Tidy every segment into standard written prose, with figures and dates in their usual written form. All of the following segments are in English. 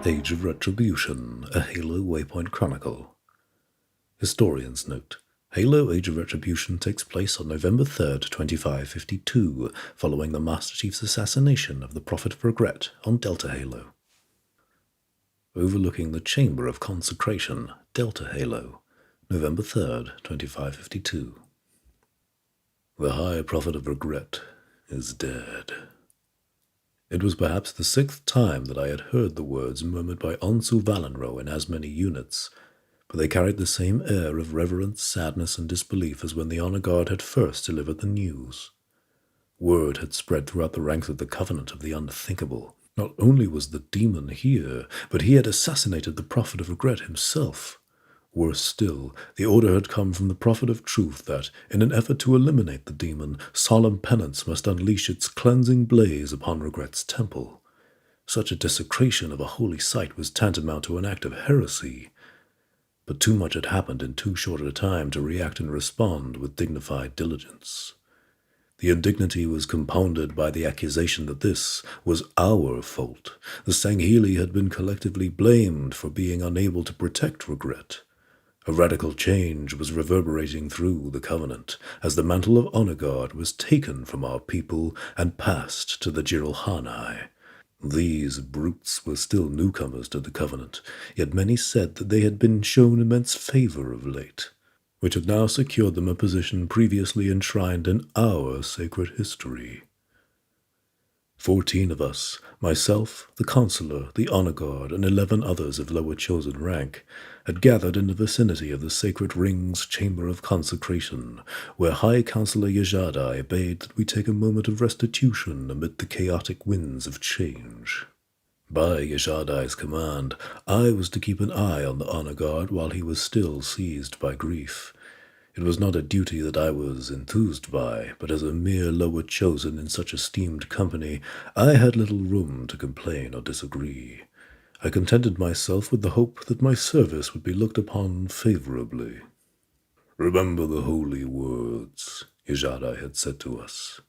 Age of Retribution, a Halo Waypoint Chronicle. Historian's note. Halo Age of Retribution takes place on November 3rd, 2552, following the Master Chief's assassination of the Prophet of Regret on Delta Halo. Overlooking the Chamber of Consecration, Delta Halo, November 3rd, 2552. The High Prophet of Regret is dead. It was perhaps the 6th time that I had heard the words murmured by Onsu Valenro in as many units, but they carried the same air of reverence, sadness, and disbelief as when the Honor Guard had first delivered the news. Word had spread throughout the ranks of the Covenant of the unthinkable. Not only was the demon here, but he had assassinated the Prophet of Regret himself. Worse still, the order had come from the Prophet of Truth that, in an effort to eliminate the demon, solemn penance must unleash its cleansing blaze upon Regret's temple. Such a desecration of a holy site was tantamount to an act of heresy. But too much had happened in too short a time to react and respond with dignified diligence. The indignity was compounded by the accusation that this was our fault. The Sangheili had been collectively blamed for being unable to protect Regret. A radical change was reverberating through the Covenant, as the mantle of Honor Guard was taken from our people and passed to the Jiralhanae. These brutes were still newcomers to the Covenant, yet many said that they had been shown immense favor of late, which had now secured them a position previously enshrined in our sacred history. 14 of us, myself, the Consular, the Honor Guard, and 11 others of lower chosen rank, had gathered in the vicinity of the Sacred Ring's Chamber of Consecration, where High Counselor Yejadai bade that we take a moment of restitution amid the chaotic winds of change. By Yejadai's command, I was to keep an eye on the Honor Guard while he was still seized by grief. It was not a duty that I was enthused by, but as a mere lower chosen in such esteemed company, I had little room to complain or disagree. I contented myself with the hope that my service would be looked upon favorably. Remember the holy words, Yejadai had said to us.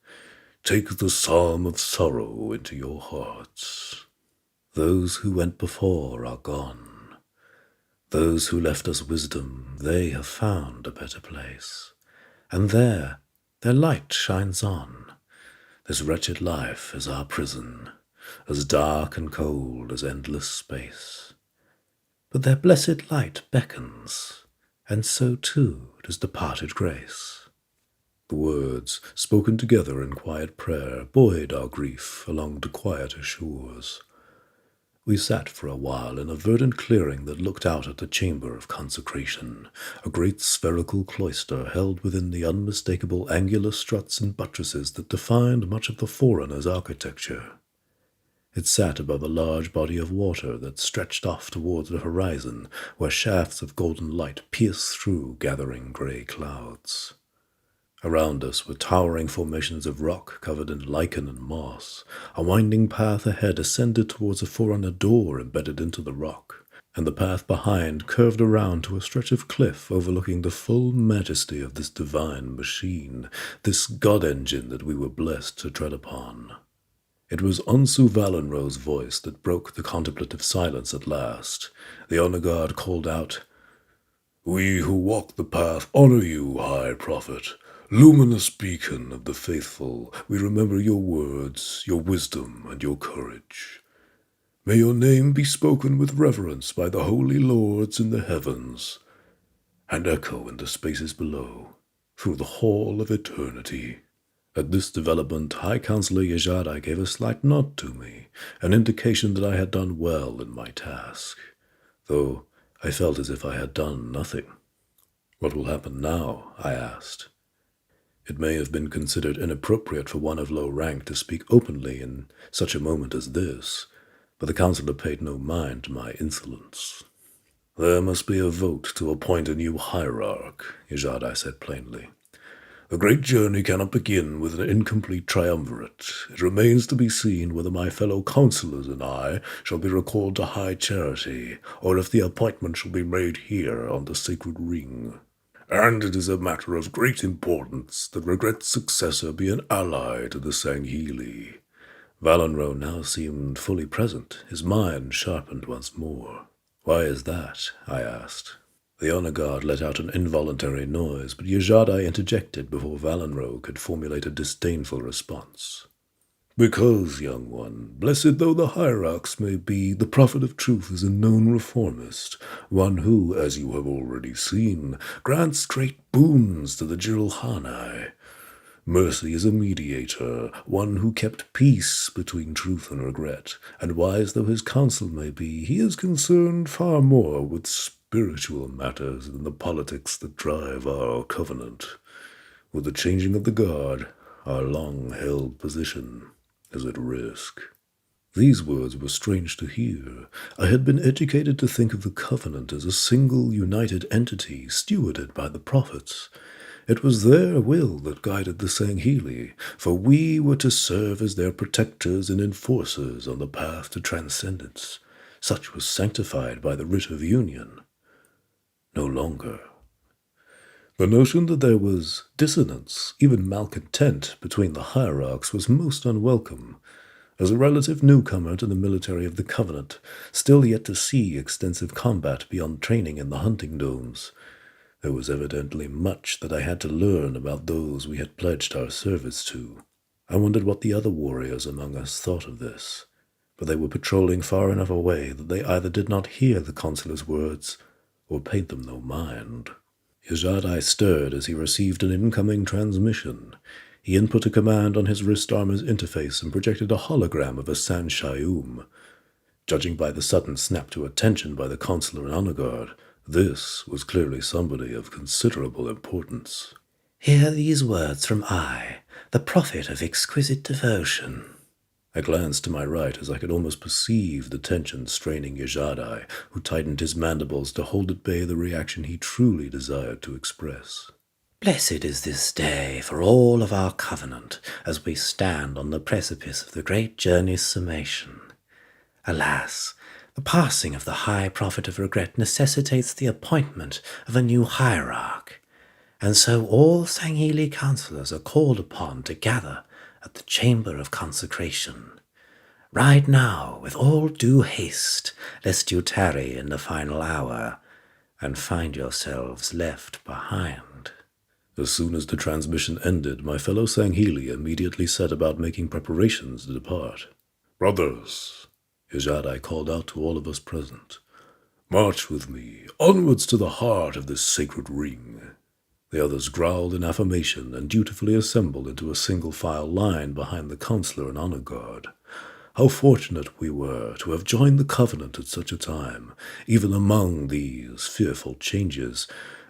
Take the psalm of sorrow into your hearts. Those who went before are gone. Those who left us wisdom, they have found a better place. And there, their light shines on. This wretched life is our prison, as dark and cold as endless space. But their blessed light beckons, and so too does departed grace. The words, spoken together in quiet prayer, buoyed our grief along to quieter shores. We sat for a while in a verdant clearing that looked out at the Chamber of Consecration, a great spherical cloister held within the unmistakable angular struts and buttresses that defined much of the Forerunners' architecture. It sat above a large body of water that stretched off towards the horizon, where shafts of golden light pierced through gathering grey clouds. Around us were towering formations of rock covered in lichen and moss. A winding path ahead ascended towards a Forerunner door embedded into the rock, and the path behind curved around to a stretch of cliff overlooking the full majesty of this divine machine, this god-engine that we were blessed to tread upon. It was Onsu Valenro's voice that broke the contemplative silence at last. The Honor Guard called out, We who walk the path honor you, High Prophet. Luminous beacon of the faithful, we remember your words, your wisdom, and your courage. May your name be spoken with reverence by the holy lords in the heavens, and echo in the spaces below, through the hall of eternity. At this development, High Counselor Yejadai gave a slight nod to me, an indication that I had done well in my task, though I felt as if I had done nothing. What will happen now? I asked. It may have been considered inappropriate for one of low rank to speak openly in such a moment as this, but the counselor paid no mind to my insolence. There must be a vote to appoint a new hierarch, Yejadai said plainly. The great journey cannot begin with an incomplete triumvirate. It remains to be seen whether my fellow counselors and I shall be recalled to high charity, or if the appointment shall be made here on the Sacred Ring. And it is a matter of great importance that Regret's successor be an ally to the Sangheili. Valenro now seemed fully present, his mind sharpened once more. "Why is that?" I asked. The honor guard let out an involuntary noise, but Yajadai interjected before Valenro could formulate a disdainful response. "Because, young one, blessed though the hierarchs may be, the prophet of truth is a known reformist, one who, as you have already seen, grants great boons to the Jirulhanai. Mercy is a mediator, one who kept peace between truth and regret, and wise though his counsel may be, he is concerned far more with spiritual matters than the politics that drive our covenant. With the changing of the guard, our long-held position is at risk." These words were strange to hear. I had been educated to think of the covenant as a single united entity stewarded by the prophets. It was their will that guided the Sangheili, for we were to serve as their protectors and enforcers on the path to transcendence. Such was sanctified by the writ of union. No longer. The notion that there was dissonance, even malcontent, between the hierarchs was most unwelcome. As a relative newcomer to the military of the Covenant, still yet to see extensive combat beyond training in the hunting domes, there was evidently much that I had to learn about those we had pledged our service to. I wondered what the other warriors among us thought of this, but they were patrolling far enough away that they either did not hear the consular's words or paid them no mind. Yajadai stirred as he received an incoming transmission. He input a command on his wrist armor's interface and projected a hologram of a Sanshayum. Judging by the sudden snap to attention by the consular and honor guard, this was clearly somebody of considerable importance. "Hear these words from I, the prophet of exquisite devotion." I glanced to my right as I could almost perceive the tension straining Yajadai, who tightened his mandibles to hold at bay the reaction he truly desired to express. "Blessed is this day for all of our covenant, as we stand on the precipice of the great journey's summation. Alas, the passing of the high prophet of regret necessitates the appointment of a new hierarch, and so all Sangheili counselors are called upon to gather at the chamber of consecration. Ride now with all due haste, lest you tarry in the final hour, and find yourselves left behind." As soon as the transmission ended, my fellow Sangheili immediately set about making preparations to depart. "Brothers," Yajadai called out to all of us present, "march with me, onwards to the heart of this sacred ring." The others growled in affirmation and dutifully assembled into a single-file line behind the consular and honor guard. How fortunate we were to have joined the Covenant at such a time. Even among these fearful changes,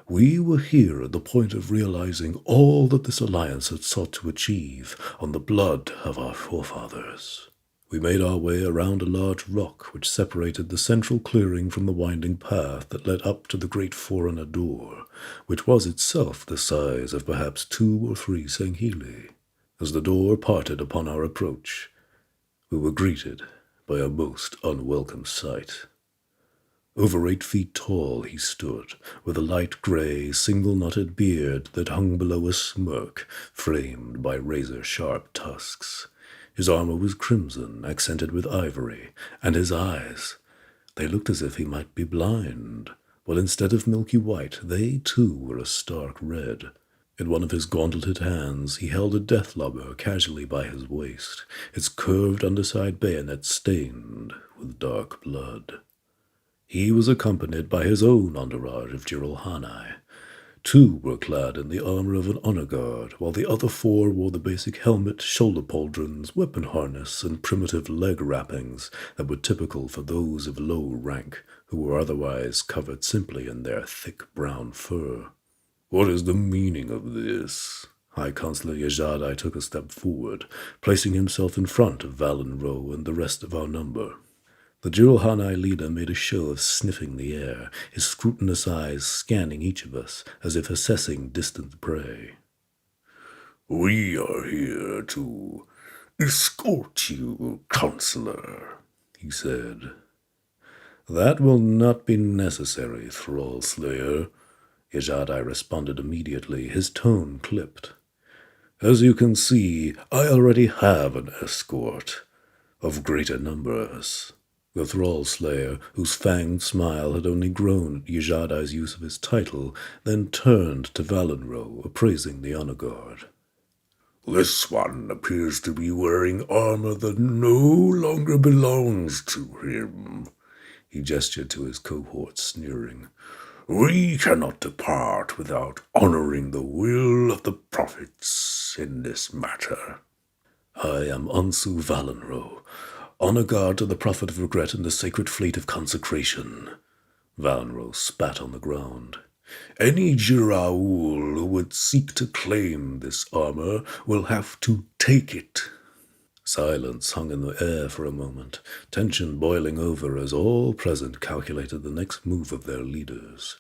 we were here at the point of realizing all that this alliance had sought to achieve on the blood of our forefathers. We made our way around a large rock which separated the central clearing from the winding path that led up to the great foreigner door, which was itself the size of perhaps 2 or 3 Sangheili. As the door parted upon our approach, we were greeted by a most unwelcome sight. Over 8 feet tall he stood, with a light gray, single-knotted beard that hung below a smirk, framed by razor-sharp tusks. His armor was crimson, accented with ivory, and his eyes, they looked as if he might be blind, but instead of milky white, they too were a stark red. In one of his gauntleted hands he held a death-lubber casually by his waist, its curved underside bayonet stained with dark blood. He was accompanied by his own entourage of Jirulhanai. 2 were clad in the armor of an honor guard, while the other 4 wore the basic helmet, shoulder pauldrons, weapon harness, and primitive leg wrappings that were typical for those of low rank, who were otherwise covered simply in their thick brown fur. "What is the meaning of this?" High Consular Yajadai took a step forward, placing himself in front of Valenro and the rest of our number. The Jirulhanai leader made a show of sniffing the air, his scrutinous eyes scanning each of us as if assessing distant prey. "We are here to escort you, Counselor," he said. "That will not be necessary, Thrall Slayer," Yajadai responded immediately, his tone clipped. "As you can see, I already have an escort. Of greater numbers. The Thrall Slayer, whose fanged smile had only grown at Yajadai's use of his title, then turned to Valenro, appraising the honor guard. This one appears to be wearing armor that no longer belongs to him. He gestured to his cohort, sneering. We cannot depart without honoring the will of the prophets in this matter. I am Ansu Valenro, honor guard to the Prophet of Regret in the Sacred Fleet of Consecration. Valenro spat on the ground. Any Jiraul who would seek to claim this armor will have to take it. Silence hung in the air for a moment, tension boiling over as all present calculated the next move of their leaders.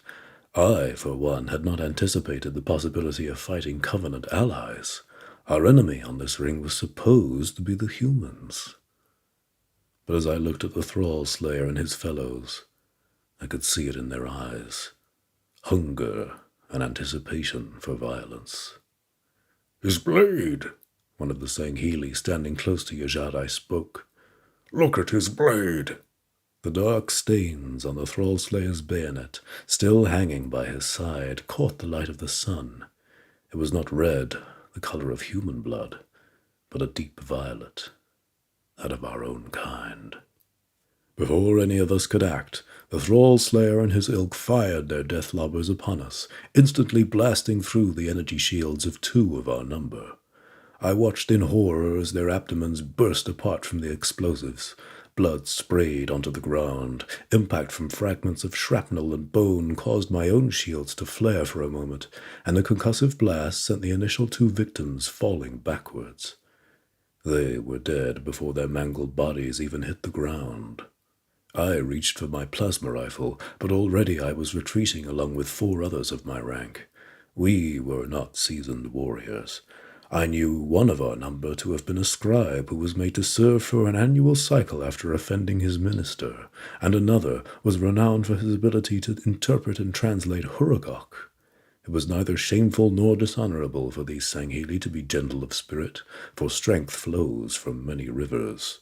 I, for one, had not anticipated the possibility of fighting Covenant allies. Our enemy on this ring was supposed to be the humans. But as I looked at the Thrall Slayer and his fellows, I could see it in their eyes. Hunger and anticipation for violence. His blade! One of the Sangheili standing close to Yajadai spoke. Look at his blade! The dark stains on the Thrall Slayer's bayonet, still hanging by his side, caught the light of the sun. It was not red, the color of human blood, but a deep violet, that of our own kind. Before any of us could act, the Thrall Slayer and his ilk fired their death lobbers upon us, instantly blasting through the energy shields of 2 of our number. I watched in horror as their abdomens burst apart from the explosives. Blood sprayed onto the ground. Impact from fragments of shrapnel and bone caused my own shields to flare for a moment, and the concussive blast sent the initial 2 victims falling backwards. They were dead before their mangled bodies even hit the ground. I reached for my plasma rifle, but already I was retreating along with 4 others of my rank. We were not seasoned warriors. I knew one of our number to have been a scribe who was made to serve for an annual cycle after offending his minister, and another was renowned for his ability to interpret and translate Huragok. It was neither shameful nor dishonorable for these Sangheili to be gentle of spirit, for strength flows from many rivers.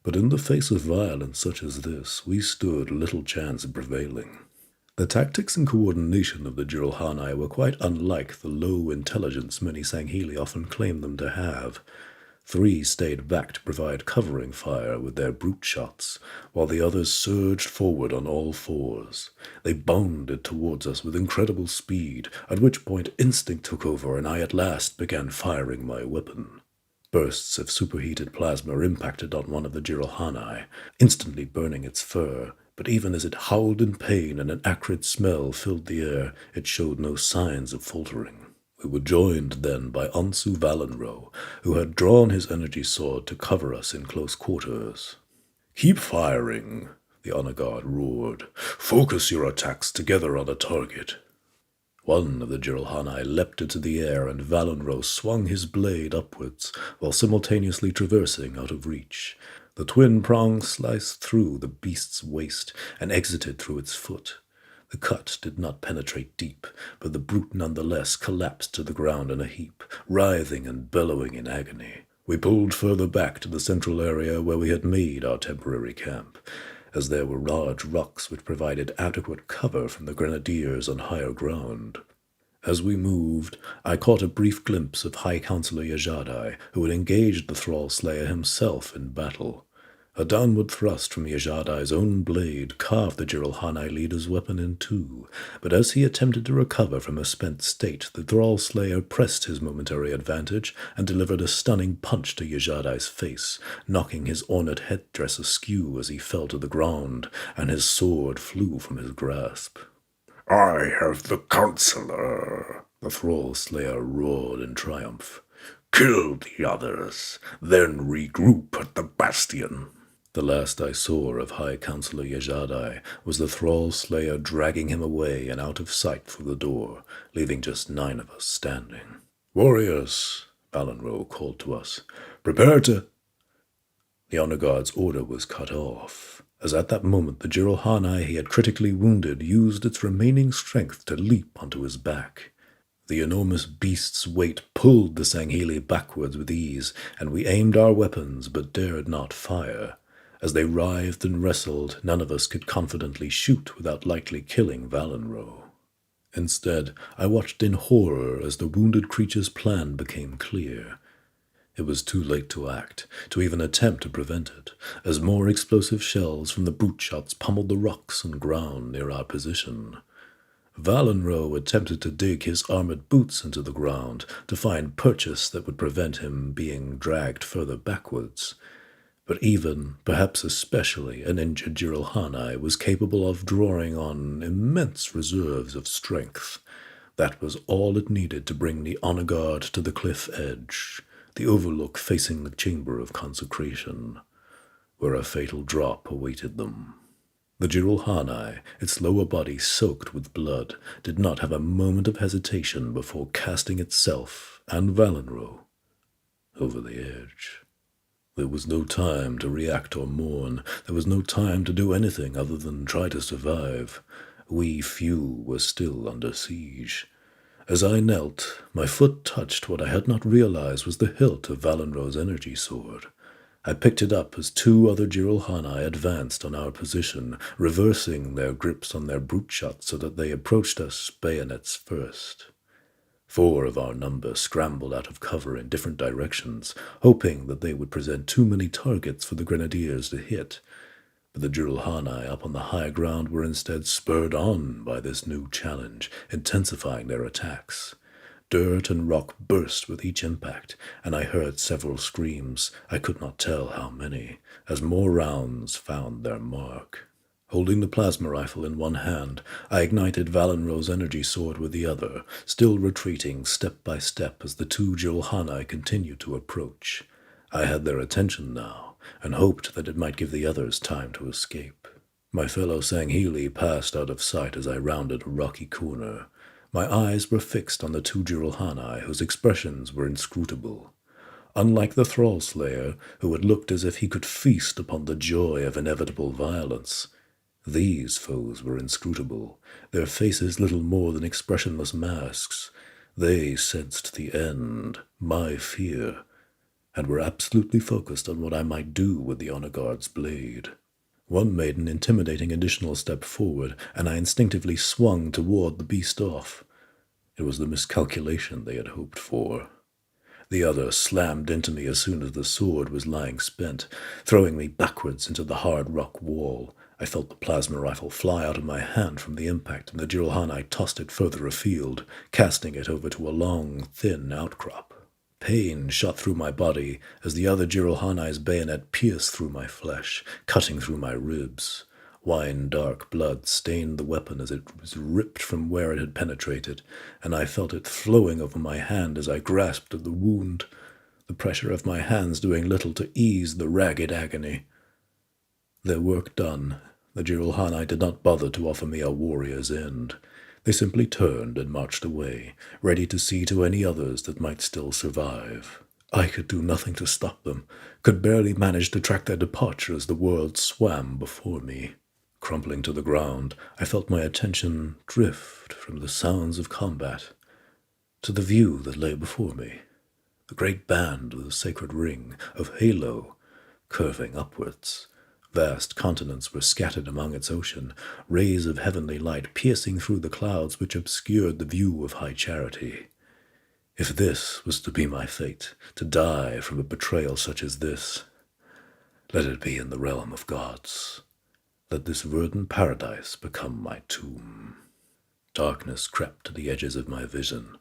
But in the face of violence such as this, we stood little chance of prevailing. The tactics and coordination of the Jiralhanae were quite unlike the low intelligence many Sangheili often claim them to have. 3 stayed back to provide covering fire with their brute shots, while the others surged forward on all 4s. They bounded towards us with incredible speed, at which point instinct took over and I at last began firing my weapon. Bursts of superheated plasma impacted on one of the Jiralhanae, instantly burning its fur, but even as it howled in pain and an acrid smell filled the air, it showed no signs of faltering. We were joined then by Ansu Valenro, who had drawn his energy sword to cover us in close quarters. Keep firing, the honor guard roared. Focus your attacks together on a target. One of the Jiralhanae leapt into the air, and Valenro swung his blade upwards, while simultaneously traversing out of reach. The twin prongs sliced through the beast's waist and exited through its foot. The cut did not penetrate deep, but the brute nonetheless collapsed to the ground in a heap, writhing and bellowing in agony. We pulled further back to the central area where we had made our temporary camp, as there were large rocks which provided adequate cover from the grenadiers on higher ground. As we moved, I caught a brief glimpse of High Counselor Yajadai, who had engaged the Thrall Slayer himself in battle. A downward thrust from Yajadai's own blade carved the Jiralhanae leader's weapon in 2, but as he attempted to recover from a spent state, the Thrall Slayer pressed his momentary advantage and delivered a stunning punch to Yajadai's face, knocking his ornate headdress askew as he fell to the ground, and his sword flew from his grasp. I have the Counselor, the Thrall Slayer roared in triumph. Kill the others, then regroup at the bastion. The last I saw of High Counselor Yajadai was the Thrall Slayer dragging him away and out of sight through the door, leaving just 9 of us standing. Warriors, Valenro called to us, prepare to... The honor guard's order was cut off, as at that moment the Jiralhanae he had critically wounded used its remaining strength to leap onto his back. The enormous beast's weight pulled the Sangheli backwards with ease, and we aimed our weapons but dared not fire. As they writhed and wrestled, none of us could confidently shoot without likely killing Valenro. Instead, I watched in horror as the wounded creature's plan became clear. It was too late to act, to even attempt to prevent it, as more explosive shells from the brute shots pummeled the rocks and ground near our position. Valenro attempted to dig his armored boots into the ground to find purchase that would prevent him being dragged further backwards. But even, perhaps especially, an injured Jiralhanai was capable of drawing on immense reserves of strength. That was all it needed to bring the honor guard to the cliff edge, the overlook facing the chamber of consecration, where a fatal drop awaited them. The Jiralhanai, its lower body soaked with blood, did not have a moment of hesitation before casting itself and Valenro over the edge. There was no time to react or mourn. There was no time to do anything other than try to survive. We few were still under siege. As I knelt, my foot touched what I had not realized was the hilt of Valenro's energy sword. I picked it up as two other Jiralhanai advanced on our position, reversing their grips on their brute shots so that they approached us bayonets first. 4 of our number scrambled out of cover in different directions, hoping that they would present too many targets for the grenadiers to hit. But the Jiralhanai up on the high ground were instead spurred on by this new challenge, intensifying their attacks. Dirt and rock burst with each impact, and I heard several screams, I could not tell how many, as more rounds found their mark. Holding the plasma rifle in one hand, I ignited Valenro's energy sword with the other, still retreating step by step as the 2 Jiralhanai continued to approach. I had their attention now, and hoped that it might give the others time to escape. My fellow Sangheli passed out of sight as I rounded a rocky corner. My eyes were fixed on the 2 Jiralhanai, whose expressions were inscrutable. Unlike the Thrall Slayer, who had looked as if he could feast upon the joy of inevitable violence, these foes were inscrutable, their faces little more than expressionless masks. They sensed the end, my fear, and were absolutely focused on what I might do with the honor guard's blade. One made an intimidating additional step forward, and I instinctively swung toward the beast off. It was the miscalculation they had hoped for. The other slammed into me as soon as the sword was lying spent, throwing me backwards into the hard rock wall. I felt the plasma rifle fly out of my hand from the impact, and the Jiralhanai tossed it further afield, casting it over to a long, thin outcrop. Pain shot through my body as the other Jiralhanai's bayonet pierced through my flesh, cutting through my ribs. Wine-dark blood stained the weapon as it was ripped from where it had penetrated, and I felt it flowing over my hand as I grasped at the wound, the pressure of my hands doing little to ease the ragged agony. Their work done, the Jiralhanai did not bother to offer me a warrior's end. They simply turned and marched away, ready to see to any others that might still survive. I could do nothing to stop them, could barely manage to track their departure as the world swam before me. Crumpling to the ground, I felt my attention drift from the sounds of combat to the view that lay before me, the great band of the sacred ring, of Halo, curving upwards. Vast continents were scattered among its ocean, rays of heavenly light piercing through the clouds which obscured the view of high charity. If this was to be my fate, to die from a betrayal such as this, let it be in the realm of gods. Let this verdant paradise become my tomb. Darkness crept to the edges of my vision,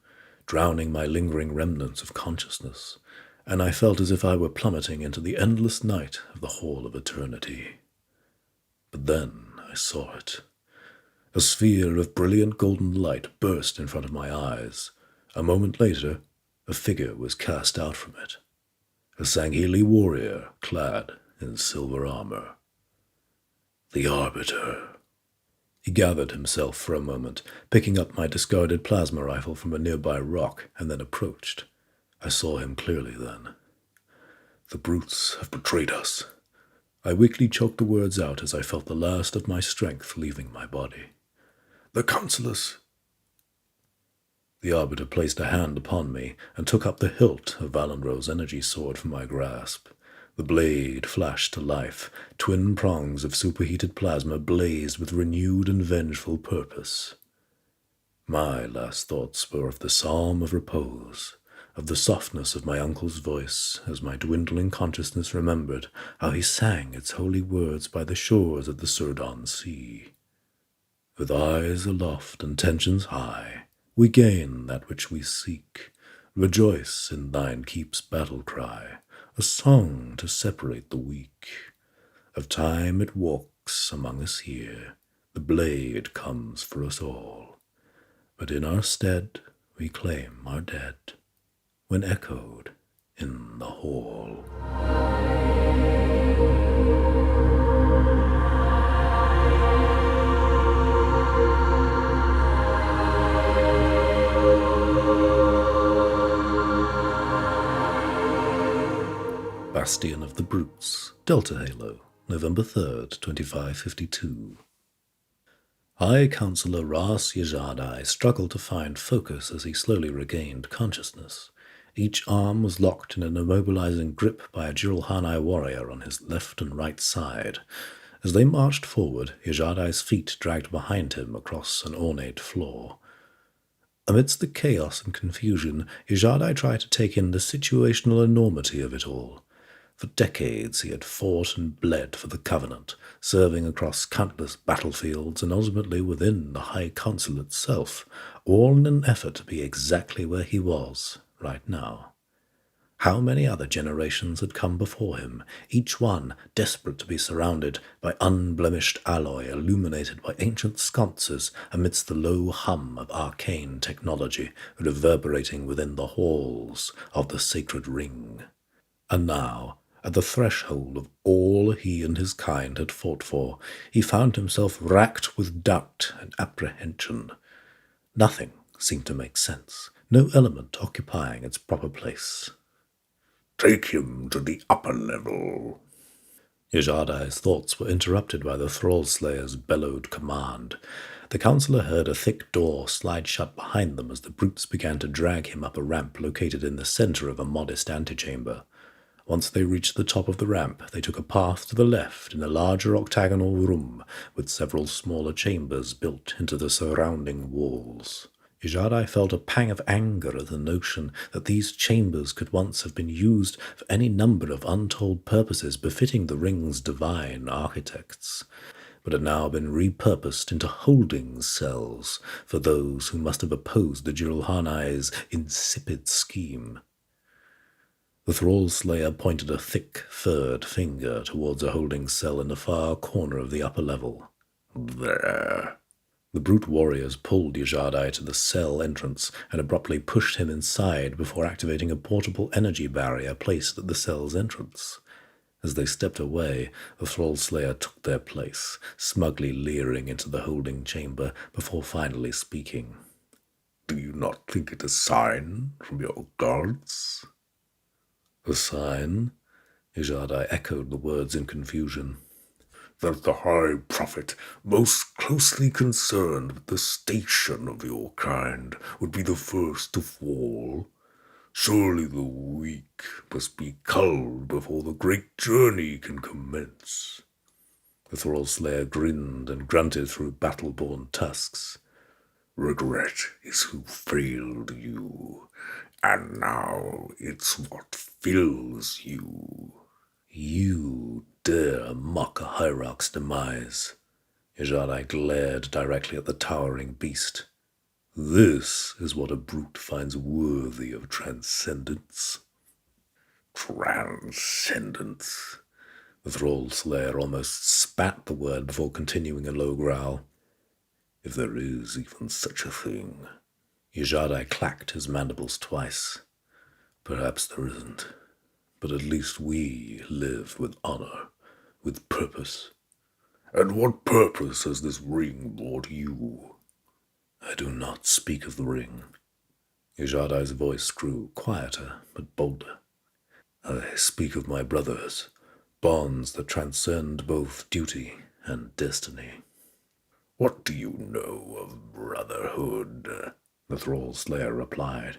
drowning my lingering remnants of consciousness, and I felt as if I were plummeting into the endless night of the Hall of Eternity. But then I saw it. A sphere of brilliant golden light burst in front of my eyes. A moment later, a figure was cast out from it. A Sangheli warrior clad in silver armor. The Arbiter. He gathered himself for a moment, picking up my discarded plasma rifle from a nearby rock, and then approached. I saw him clearly then. The brutes have betrayed us. I weakly choked the words out as I felt the last of my strength leaving my body. The Councillors. The Arbiter placed a hand upon me and took up the hilt of Valandro's energy sword from my grasp. The blade flashed to life. Twin prongs of superheated plasma blazed with renewed and vengeful purpose. My last thoughts were of the psalm of repose, of the softness of my uncle's voice, as my dwindling consciousness remembered how he sang its holy words by the shores of the Surdon Sea. With eyes aloft and tensions high, we gain that which we seek. Rejoice in thine keep's battle cry, a song to separate the weak. Of time it walks among us here, the blade comes for us all. But in our stead we claim our dead, when echoed in the hall. Bastion of the Brutes, Delta Halo, November 3rd, 2552. High Counselor Ras Yejadai struggled to find focus as he slowly regained consciousness. Each arm was locked in an immobilizing grip by a Jirulhanai warrior on his left and right side. As they marched forward, Yejadai's feet dragged behind him across an ornate floor. Amidst the chaos and confusion, Yejadai tried to take in the situational enormity of it all. For decades he had fought and bled for the Covenant, serving across countless battlefields and ultimately within the High Council itself, all in an effort to be exactly where he was right now. How many other generations had come before him, each one desperate to be surrounded by unblemished alloy illuminated by ancient sconces amidst the low hum of arcane technology reverberating within the halls of the sacred ring. And now, at the threshold of all he and his kind had fought for, he found himself racked with doubt and apprehension. Nothing seemed to make sense, no element occupying its proper place. Take him to the upper level. Yejadai's thoughts were interrupted by the Thrall-Slayer's bellowed command. The councillor heard a thick door slide shut behind them as the brutes began to drag him up a ramp located in the center of a modest antechamber. Once they reached the top of the ramp, they took a path to the left in a larger octagonal room with several smaller chambers built into the surrounding walls. Yejadai felt a pang of anger at the notion that these chambers could once have been used for any number of untold purposes befitting the ring's divine architects, but had now been repurposed into holding cells for those who must have opposed the Jirulhanai's insipid scheme. The Thrall-Slayer pointed a thick, furred finger towards a holding cell in the far corner of the upper level. There. The brute warriors pulled Yejadai to the cell entrance and abruptly pushed him inside before activating a portable energy barrier placed at the cell's entrance. As they stepped away, the Thrall-Slayer took their place, smugly leering into the holding chamber before finally speaking. Do you not think it a sign from your gods? A sign? Yejadai echoed the words in confusion. That the High Prophet, most closely concerned with the station of your kind, would be the first to fall. Surely the weak must be culled before the great journey can commence. The Thrall-Slayer grinned and grunted through battle-born tusks. Regret is who failed you, and now it's what fills you. You dare mock a Hierarch's demise. Yejadai glared directly at the towering beast. This is what a brute finds worthy of transcendence. Transcendence. The Thrall-Slayer almost spat the word before continuing a low growl. If there is even such a thing. Yejadai clacked his mandibles twice. Perhaps there isn't, but at least we live with honor, with purpose. And what purpose has this ring brought you? I do not speak of the ring. Yejadai's voice grew quieter but bolder. I speak of my brothers, bonds that transcend both duty and destiny. What do you know of brotherhood? the Thrall Slayer replied.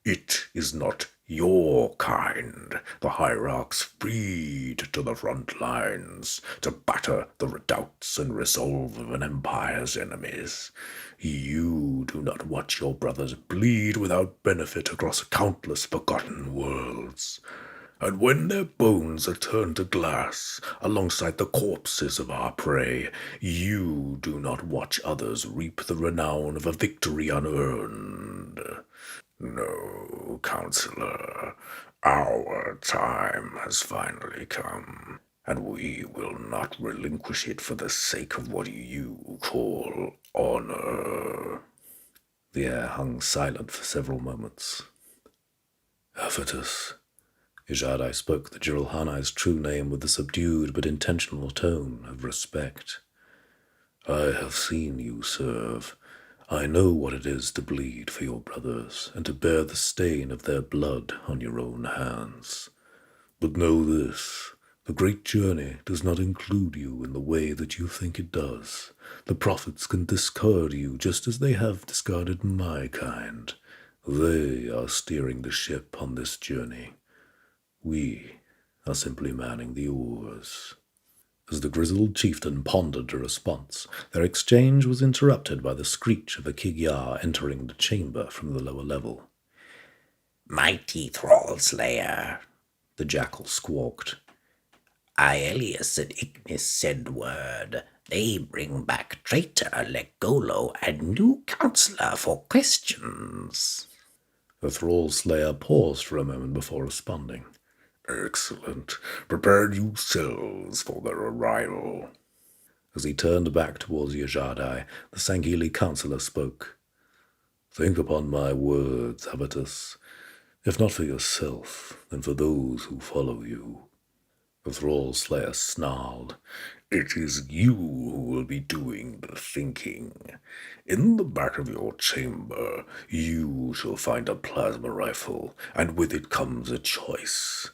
It is not your kind. The hierarchs freed to the front lines to batter the redoubts and resolve of an empire's enemies. You do not watch your brothers bleed without benefit across countless forgotten worlds. And when their bones are turned to glass alongside the corpses of our prey, you do not watch others reap the renown of a victory unearned. No, Counselor, our time has finally come, and we will not relinquish it for the sake of what you call honor. The air hung silent for several moments. Avitus, Ijadai spoke the Jiralhanai's true name with the subdued but intentional tone of respect. I have seen you serve. I know what it is to bleed for your brothers and to bear the stain of their blood on your own hands. But know this, the great journey does not include you in the way that you think it does. The prophets can discard you just as they have discarded my kind. They are steering the ship on this journey. We are simply manning the oars. As the grizzled chieftain pondered a response, their exchange was interrupted by the screech of a Kigyar entering the chamber from the lower level. "Mighty Thrall Slayer," the jackal squawked. "Aelius and Ignis send word. They bring back traitor Legolo and new counselor for questions." The Thrall Slayer paused for a moment before responding. Excellent. Prepare yourselves for their arrival. As he turned back towards Ijadai, the Sangheili counselor spoke. Think upon my words, Avitus. If not for yourself, then for those who follow you. The Thrall Slayer snarled. It is you who will be doing the thinking. In the back of your chamber, you shall find a plasma rifle, and with it comes a choice.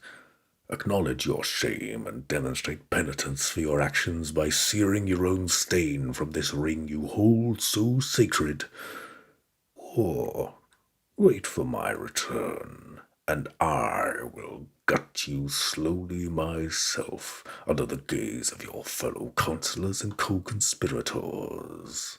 Acknowledge your shame and demonstrate penitence for your actions by searing your own stain from this ring you hold so sacred. Or wait for my return, and I will gut you slowly myself under the gaze of your fellow counselors and co-conspirators.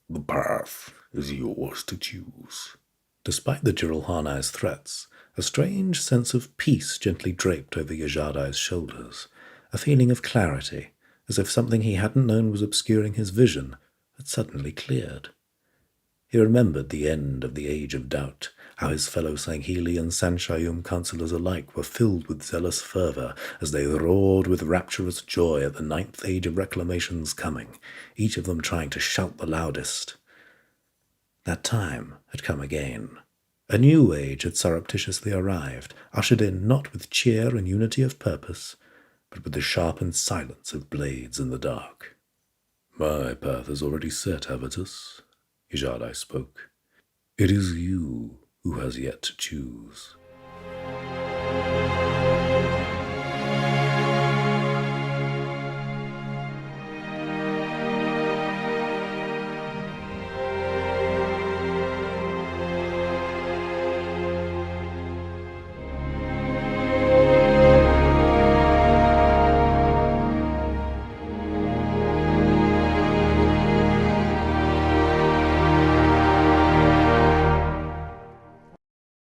The path is yours to choose. Despite the Jiralhanai's threats, a strange sense of peace gently draped over Ijadai's shoulders, a feeling of clarity, as if something he hadn't known was obscuring his vision had suddenly cleared. He remembered the end of the Age of Doubt, how his fellow Sangheili and Sanshayum councillors alike were filled with zealous fervour as they roared with rapturous joy at the 9th Age of Reclamation's coming, each of them trying to shout the loudest. That time had come again. A new age had surreptitiously arrived, ushered in not with cheer and unity of purpose, but with the sharpened silence of blades in the dark. My path is already set, Avitus, Ijadai spoke. It is you who has yet to choose.